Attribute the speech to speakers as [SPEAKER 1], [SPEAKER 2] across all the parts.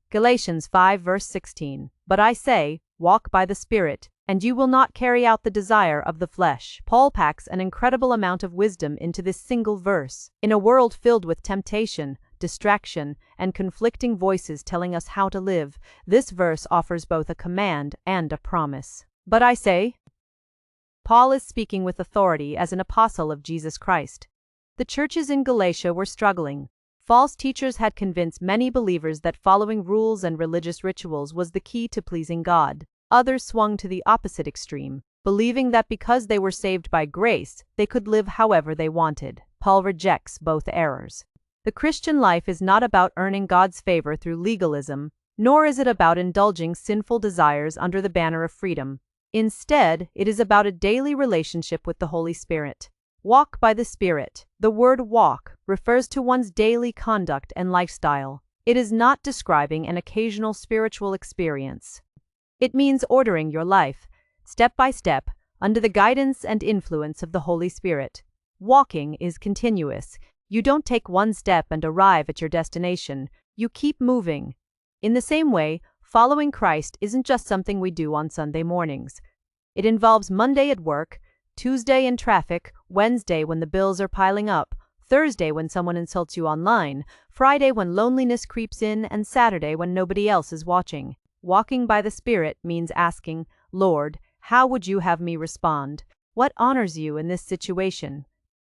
[SPEAKER 1] Galatians 5 verse 16. But I say, walk by the Spirit, and you will not carry out the desire of the flesh. Paul packs an incredible amount of wisdom into this single verse. In a world filled with temptation, distraction, and conflicting voices telling us how to live, this verse offers both a command and a promise. But I say, Paul is speaking with authority as an apostle of Jesus Christ. The churches in Galatia were struggling. False teachers had convinced many believers that following rules and religious rituals was the key to pleasing God. Others swung to the opposite extreme, believing that because they were saved by grace, they could live however they wanted. Paul rejects both errors. The Christian life is not about earning God's favor through legalism, nor is it about indulging sinful desires under the banner of freedom. Instead, it is about a daily relationship with the Holy Spirit. Walk by the Spirit. The word walk refers to one's daily conduct and lifestyle. It is not describing an occasional spiritual experience. It means ordering your life, step by step, under the guidance and influence of the Holy Spirit. Walking is continuous. You don't take one step and arrive at your destination. You keep moving. In the same way, following Christ isn't just something we do on Sunday mornings. It involves Monday at work, Tuesday in traffic, Wednesday when the bills are piling up, Thursday when someone insults you online, Friday when loneliness creeps in, and Saturday when nobody else is watching. Walking by the Spirit means asking, Lord, how would you have me respond? What honors you in this situation?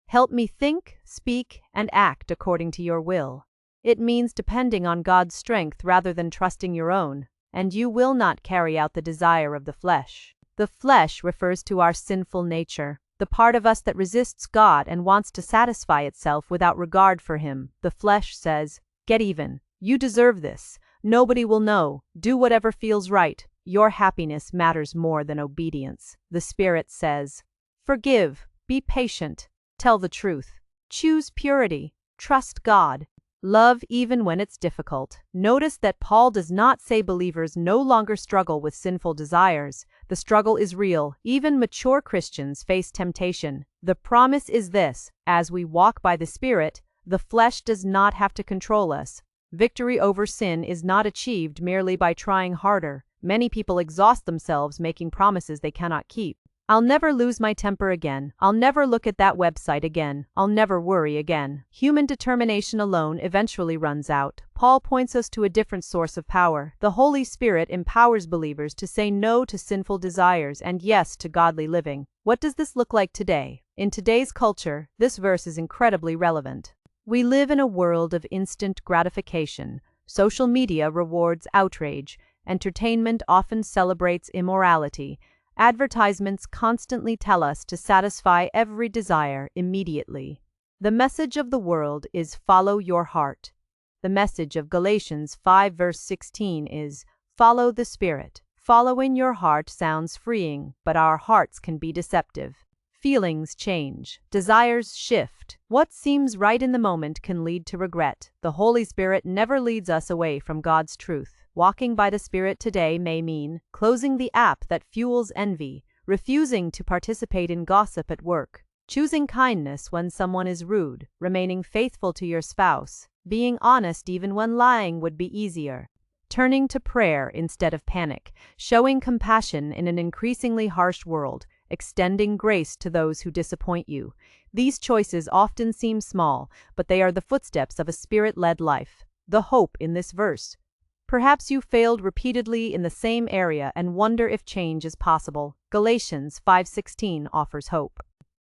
[SPEAKER 1] Help me think, speak, and act according to your will. It means depending on God's strength rather than trusting your own, and you will not carry out the desire of the flesh. The flesh refers to our sinful nature, the part of us that resists God and wants to satisfy itself without regard for Him. The flesh says, get even. You deserve this. Nobody will know. Do whatever feels right. Your happiness matters more than obedience. The Spirit says, forgive, be patient, tell the truth, choose purity, trust God, love even when it's difficult. Notice that Paul does not say believers no longer struggle with sinful desires. The struggle is real. Even mature Christians face temptation. The promise is this: as we walk by the Spirit, the flesh does not have to control us. Victory over sin is not achieved merely by trying harder. Many people exhaust themselves making promises they cannot keep. I'll never lose my temper again. I'll never look at that website again. I'll never worry again. Human determination alone eventually runs out. Paul points us to a different source of power. The Holy Spirit empowers believers to say no to sinful desires and yes to godly living. What does this look like today? In today's culture, this verse is incredibly relevant. We live in a world of instant gratification. Social media rewards outrage. Entertainment often celebrates immorality. Advertisements constantly tell us to satisfy every desire immediately. The message of the world is follow your heart. The message of Galatians 5 verse 16 is follow the Spirit. Following your heart sounds freeing, but our hearts can be deceptive. Feelings change. Desires shift. What seems right in the moment can lead to regret. The Holy Spirit never leads us away from God's truth. Walking by the Spirit today may mean closing the app that fuels envy, refusing to participate in gossip at work, choosing kindness when someone is rude, remaining faithful to your spouse, being honest even when lying would be easier, turning to prayer instead of panic, showing compassion in an increasingly harsh world, extending grace to those who disappoint you. These choices often seem small, but they are the footsteps of a Spirit-led life. The hope in this verse. Perhaps you failed repeatedly in the same area and wonder if change is possible. Galatians 5:16 offers hope.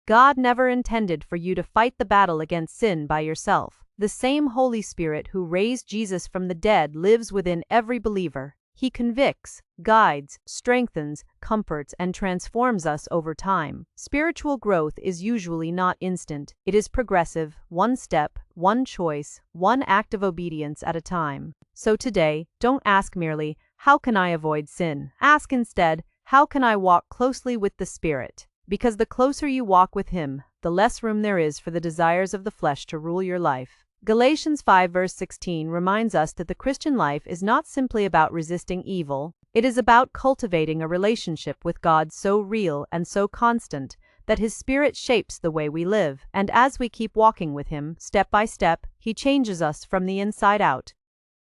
[SPEAKER 1] God never intended for you to fight the battle against sin by yourself. The same Holy Spirit who raised Jesus from the dead lives within every believer. He convicts, guides, strengthens, comforts, and transforms us over time. Spiritual growth is usually not instant. It is progressive, one step, one choice, one act of obedience at a time. So today, don't ask merely, how can I avoid sin? Ask instead, how can I walk closely with the Spirit? Because the closer you walk with Him, the less room there is for the desires of the flesh to rule your life. Galatians 5 verse 16 reminds us that the Christian life is not simply about resisting evil. It is about cultivating a relationship with God so real and so constant that His Spirit shapes the way we live. And as we keep walking with Him, step by step, He changes us from the inside out.